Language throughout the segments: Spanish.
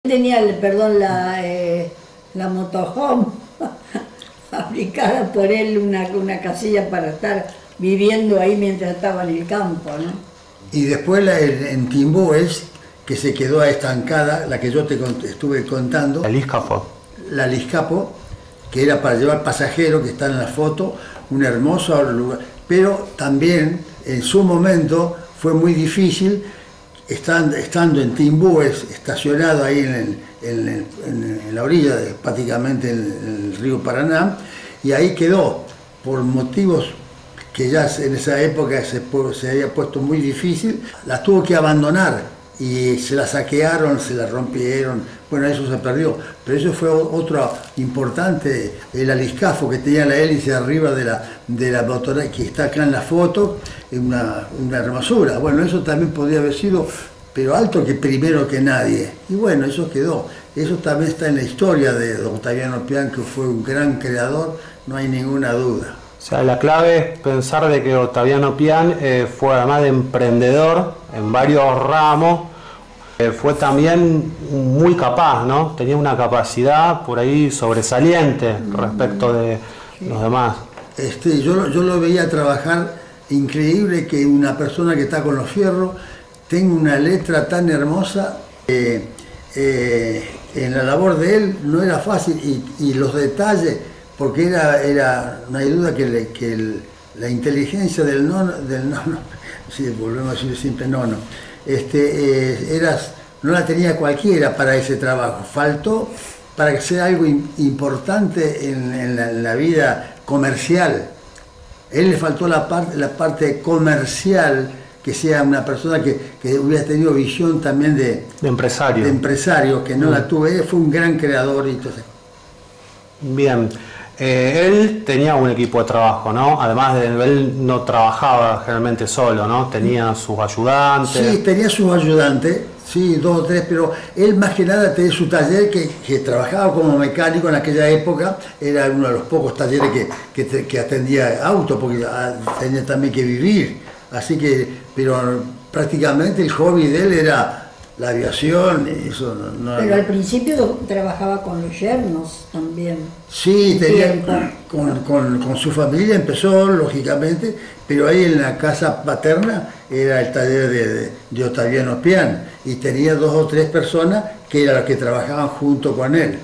Tenía, perdón, la motorhome fabricada por él, una casilla para estar viviendo ahí mientras estaba en el campo, ¿no? Y después en Timbó es que se quedó estancada, la que yo te estuve contando. La Liscapo. La Liscapo, que era para llevar pasajeros, que está en la foto, un hermoso lugar. Pero también en su momento fue muy difícil, estando en Timbú, estacionado ahí en la orilla, prácticamente en el río Paraná, y ahí quedó, por motivos que ya en esa época se había puesto muy difícil, la tuvo que abandonar y se la saquearon, se la rompieron, bueno, eso se perdió. Pero eso fue otro importante, el aliscafo que tenía la hélice arriba de la motora, que está acá en la foto, una hermosura. Bueno, eso también podría haber sido, pero alto que primero que nadie. Y bueno, eso quedó. Eso también está en la historia de Ottaviano Pian, que fue un gran creador, no hay ninguna duda. O sea, la clave es pensar de que Ottaviano Pian fue, además de emprendedor en varios ramos, fue también muy capaz, ¿no? Tenía una capacidad por ahí sobresaliente respecto de los demás. Yo lo veía trabajar, increíble que una persona que está con los fierros tenga una letra tan hermosa. En la labor de él no era fácil, y los detalles, porque no hay duda que la inteligencia del nono, sí, volvemos a decir siempre nono, no la tenía cualquiera para ese trabajo. Faltó para que sea algo importante en la vida comercial. Él le faltó la parte comercial, que sea una persona que hubiera tenido visión también de empresario. De empresario, que no la tuve. Fue un gran creador y todo eso. Bien. Él tenía un equipo de trabajo, ¿no? Además de él no trabajaba generalmente solo, ¿no? Tenía sus ayudantes. Sí, tenía sus ayudantes, sí, 2 o 3, pero él más que nada tenía su taller, que trabajaba como mecánico en aquella época. Era uno de los pocos talleres que atendía autos, porque tenía también que vivir. Así que, pero prácticamente el hobby de él era la aviación. Eso pero al principio trabajaba con los yernos también. Sí, con su familia empezó, lógicamente, pero ahí en la casa paterna era el taller de Ottaviano Pian, y tenía 2 o 3 personas que eran las que trabajaban junto con él.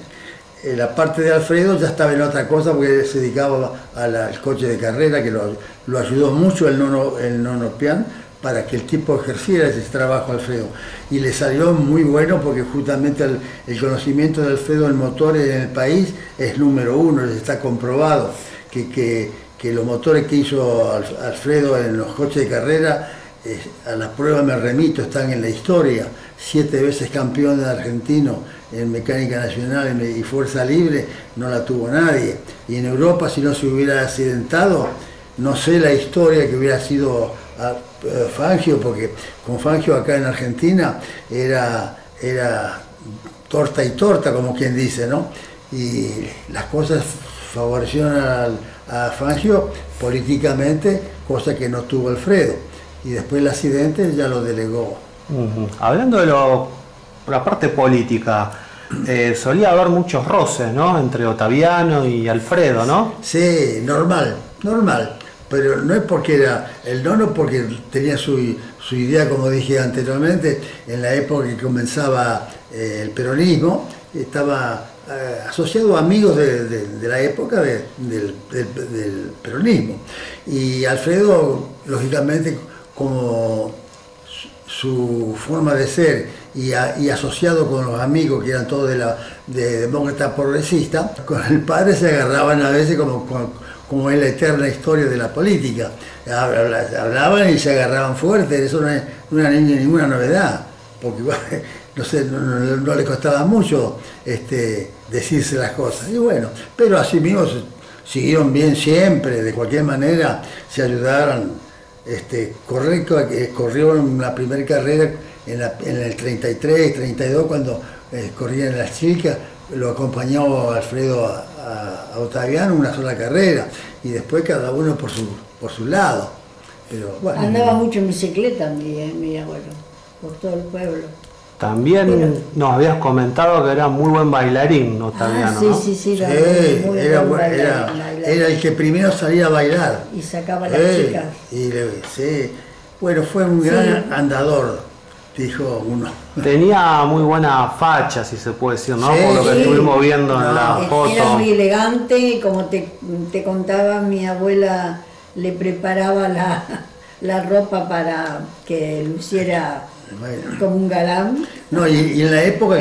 La parte de Alfredo ya estaba en otra cosa, porque él se dedicaba al coche de carrera, que lo ayudó mucho el nono Pian, para que el tipo ejerciera ese trabajo Alfredo. Y le salió muy bueno, porque justamente el conocimiento de Alfredo en motores en el país es número 1, está comprobado que los motores que hizo Alfredo en los coches de carrera, a la prueba me remito, están en la historia. 7 veces campeón argentino en mecánica nacional y fuerza libre, no la tuvo nadie. Y en Europa, si no se hubiera accidentado, no sé la historia que hubiera sido Fangio, porque con Fangio acá en Argentina era torta y torta, como quien dice, ¿no? Y las cosas favorecieron a Fangio políticamente, cosa que no tuvo Alfredo. Y después el accidente ya lo delegó. Hablando de la parte política, solía haber muchos roces, ¿no? Entre Ottaviano y Alfredo, ¿no? Sí, normal. Pero no es porque era el nono, porque tenía su idea, como dije anteriormente, en la época que comenzaba el peronismo, estaba asociado a amigos de la época del peronismo. Y Alfredo, lógicamente, como su forma de ser y asociado con los amigos que eran todos de demócrata progresista, con el padre se agarraban a veces como es la eterna historia de la política. Hablaban y se agarraban fuerte. Eso no era ninguna novedad, porque no sé, no le costaba mucho decirse las cosas. Y bueno, pero así mismo siguieron bien siempre, de cualquier manera se ayudaron. Corrieron la primera carrera en el 33, 32, cuando corrían las chicas. Lo acompañó Alfredo a Ottaviano una sola carrera, y después cada uno por su lado. Pero bueno. Andaba mucho en bicicleta mi abuelo, por todo el pueblo. También nos habías comentado que era muy buen bailarín, Otaviano, sí, ¿no? sí, Sí, muy era, buen era, bailarín. era el que primero salía a bailar. Y sacaba a las chicas. Sí. Bueno, fue un gran andador, dijo uno. Tenía muy buena facha, si se puede decir, ¿no? Sí, Por lo que sí. estuvimos viendo en la Era foto. muy elegante y como te contaba, mi abuela le preparaba la ropa para que luciera Bueno. como un galán. No, y en la época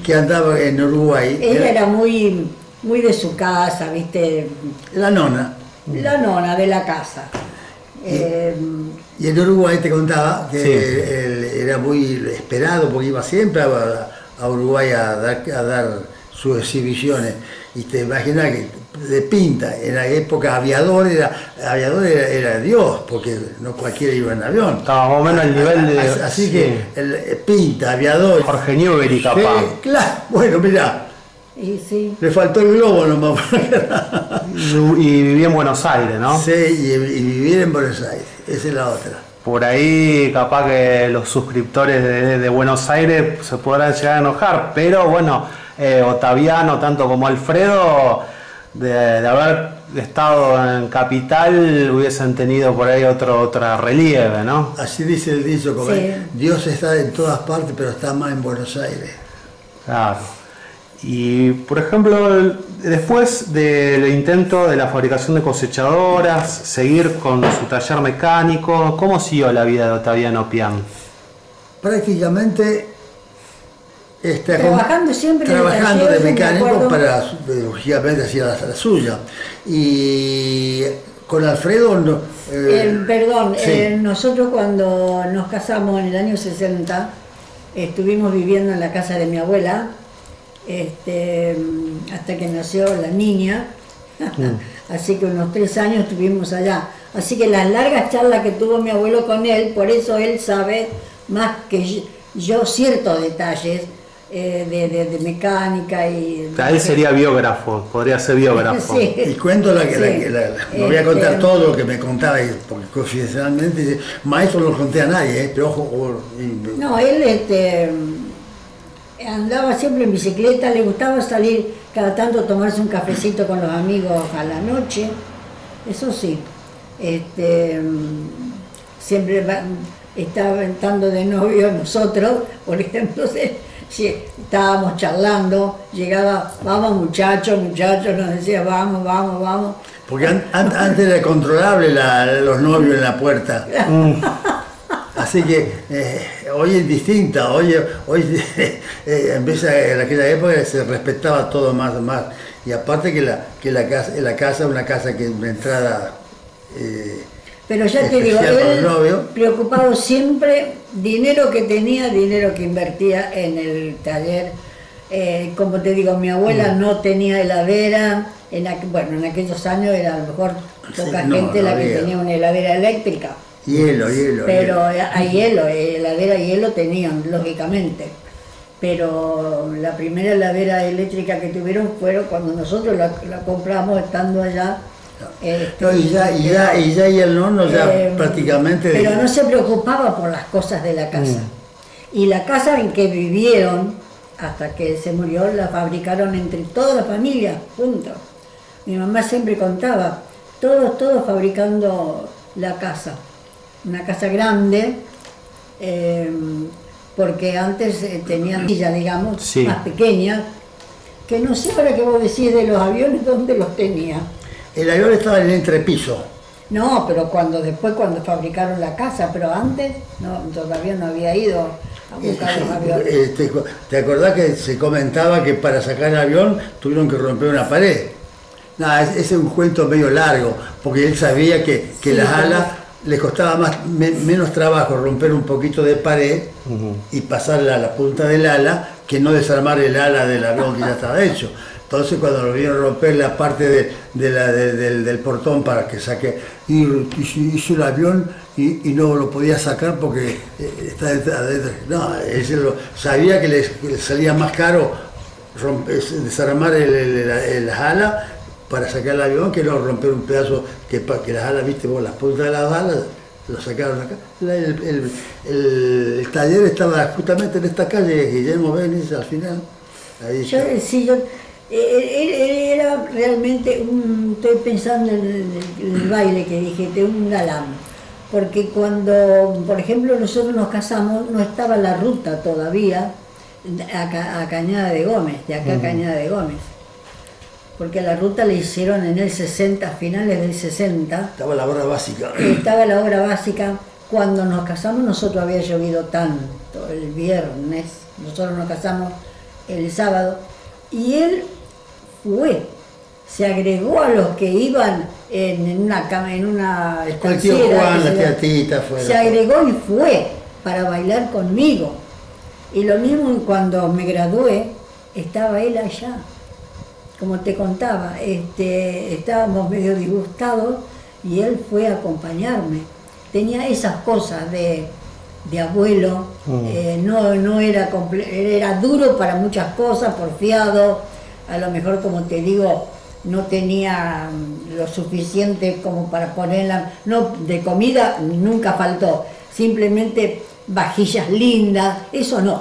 que andaba en Uruguay, Ella era muy, muy de su casa, ¿viste? la nona. La nona de la casa. Y en Uruguay te contaba que Sí. él era muy esperado porque iba siempre a Uruguay a dar sus exhibiciones. Y te imaginas que de pinta, en la época aviador era Dios, porque no cualquiera iba en avión. Estaba más o menos al nivel de... Así sí. que pinta, aviador. Jorge Newbery, capaz. Sí, claro, bueno, mirá, Y sí. le faltó el globo nomás. Y vivía en Buenos Aires, ¿no? Sí, y vivir en Buenos Aires, esa es la otra. Por ahí capaz que los suscriptores de Buenos Aires se podrán llegar a enojar, pero bueno, Otaviano, tanto como Alfredo, de haber estado en Capital, hubiesen tenido por ahí otra relieve, ¿no? Así dice el dicho, como Sí. Dios está en todas partes, pero está más en Buenos Aires. Claro. Y por ejemplo, después del intento de la fabricación de cosechadoras, seguir con su taller mecánico, ¿cómo siguió la vida de Otaviano Pian? Prácticamente Trabajando siempre en el trabajando taller, de me mecánico acuerdo. para, lógicamente, hacía la suya. Y con Alfredo, Perdón, sí. nosotros cuando nos casamos en el año 60, estuvimos viviendo en la casa de mi abuela, hasta que nació la niña, así que unos 3 años estuvimos allá. Así que las largas charlas que tuvo mi abuelo con él, por eso él sabe más que yo ciertos detalles de mecánica y... Él sería biógrafo, podría ser biógrafo. Sí. Y cuento no voy a contar todo lo que me contaba, porque confidencialmente, maestro no lo conté a nadie, pero ojo. No, él andaba siempre en bicicleta, le gustaba salir cada tanto a tomarse un cafecito con los amigos a la noche, eso sí. Siempre estaba estando de novio nosotros, por ejemplo, si estábamos charlando, llegaba, vamos muchachos, nos decía, vamos. Porque antes era controlable los novios en la puerta. Así que hoy es distinta, hoy en vez de en aquella época se respetaba todo más. Y aparte que la casa es una casa que una entrada... Pero ya te digo, especial para el él novio. preocupado siempre, dinero que tenía, dinero que invertía en el taller. Como te digo, mi abuela no tenía heladera, en aquellos años era a lo mejor poca Sí, no, gente no la que había. tenía una heladera eléctrica. Hielo. Pero hay hielo, heladera y hielo tenían, lógicamente. Pero la primera heladera eléctrica que tuvieron fueron cuando nosotros la compramos estando allá. No, y ya el nono ya prácticamente... Pero no se preocupaba por las cosas de la casa. Y la casa en que vivieron, hasta que se murió, la fabricaron entre toda la familia, juntos. Mi mamá siempre contaba, todos fabricando la casa. Una casa grande, porque antes tenían villas, digamos, Sí. más pequeñas, que no sé ahora que vos decís de los aviones, ¿dónde los tenía? El avión estaba en el entrepiso. No, pero después cuando fabricaron la casa, pero antes todavía no había ido a buscar los aviones. ¿Te acordás que se comentaba que para sacar el avión tuvieron que romper una pared? Nada, ese es un cuento medio largo, porque él sabía que Sí, las pero- alas les costaba menos trabajo romper un poquito de pared y pasarla a la punta del ala que no desarmar el ala del avión que ya estaba hecho. Entonces cuando lo vieron romper la parte del portón para que saque, hizo el avión y no lo podía sacar porque está adentro. No, sabía que le salía más caro desarmar las alas para sacar el avión que no romper un pedazo que las alas, viste vos, las puntas de las alas lo sacaron acá. El taller estaba justamente en esta calle, Guillermo Benis, al final. Ahí era realmente estoy pensando en el baile que dijiste, un galán. Porque cuando, por ejemplo, nosotros nos casamos, no estaba la ruta todavía a Cañada de Gómez, de acá a Cañada de Gómez. Porque la ruta la hicieron en el 60, finales del 60. Estaba la obra básica. Estaba la obra básica. Cuando nos casamos, nosotros había llovido tanto el viernes, nosotros nos casamos el sábado, y él se agregó a los que iban en una el tío Juan, la tía Tita fue. Se agregó y fue para bailar conmigo. Y lo mismo cuando me gradué, estaba él allá. Como te contaba, estábamos medio disgustados y él fue a acompañarme. Tenía esas cosas de abuelo, no era duro para muchas cosas, porfiado, a lo mejor, como te digo, no tenía lo suficiente como para ponerla, no, de comida nunca faltó, simplemente vajillas lindas, eso no.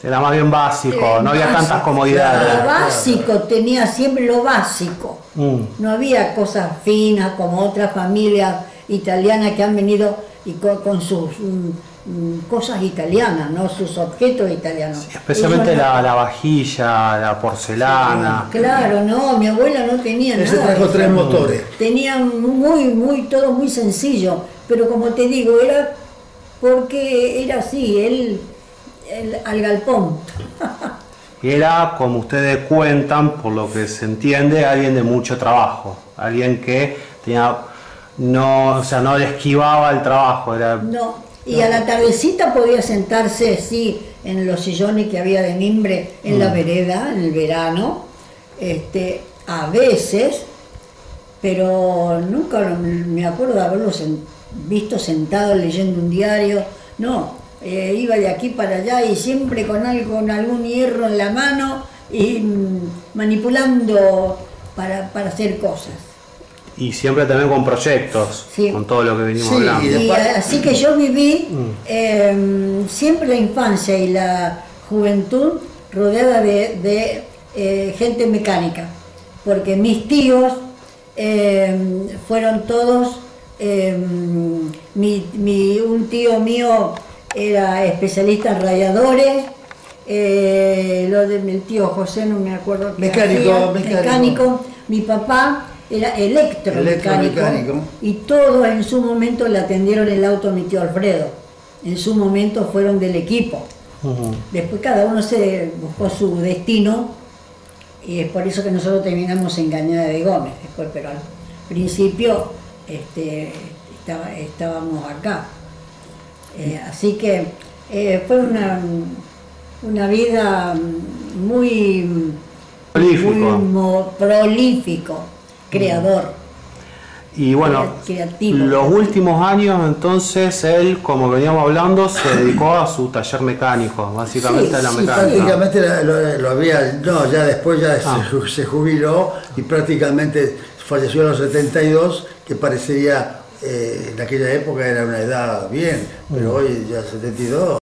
Era más bien básico, no había tantas comodidades. Lo básico, tenía siempre lo básico. No había cosas finas como otras familias italianas que han venido y con sus cosas italianas, ¿no? Sus objetos italianos. Sí, especialmente la vajilla, la porcelana. Sí, claro, no, mi abuela no tenía nada. Ese trajo 3 motores. Tenía todo muy sencillo, pero como te digo, era porque era así, él al galpón. Era, como ustedes cuentan, por lo que se entiende, alguien de mucho trabajo, alguien que tenía, no le esquivaba el trabajo. A la tardecita podía sentarse, sí, en los sillones que había de mimbre en la vereda, en el verano, a veces, pero nunca me acuerdo de haberlo visto sentado leyendo un diario, no. Iba de aquí para allá y siempre con algún hierro en la mano y manipulando para hacer cosas. Y siempre también con proyectos, sí, con todo lo que venimos hablando. Y así que yo viví siempre la infancia y la juventud rodeada de gente mecánica, porque mis tíos fueron todos, un tío mío era especialista en radiadores, mi tío José, no me acuerdo. Mecánico. Mi papá era electromecánico. Y todos en su momento le atendieron el auto a mi tío Alfredo. En su momento fueron del equipo. Después cada uno se buscó su destino y es por eso que nosotros terminamos en Cañada de Gómez. Después, pero al principio estábamos acá. Así que fue una vida muy prolífico, creador. Y bueno, creativo. Los últimos años entonces él, como veníamos hablando, se dedicó a su taller mecánico, básicamente a la mecánica. Prácticamente lo había, ya después se jubiló y prácticamente falleció a los 72, que parecería en aquella época era una edad bien, pero hoy ya 72.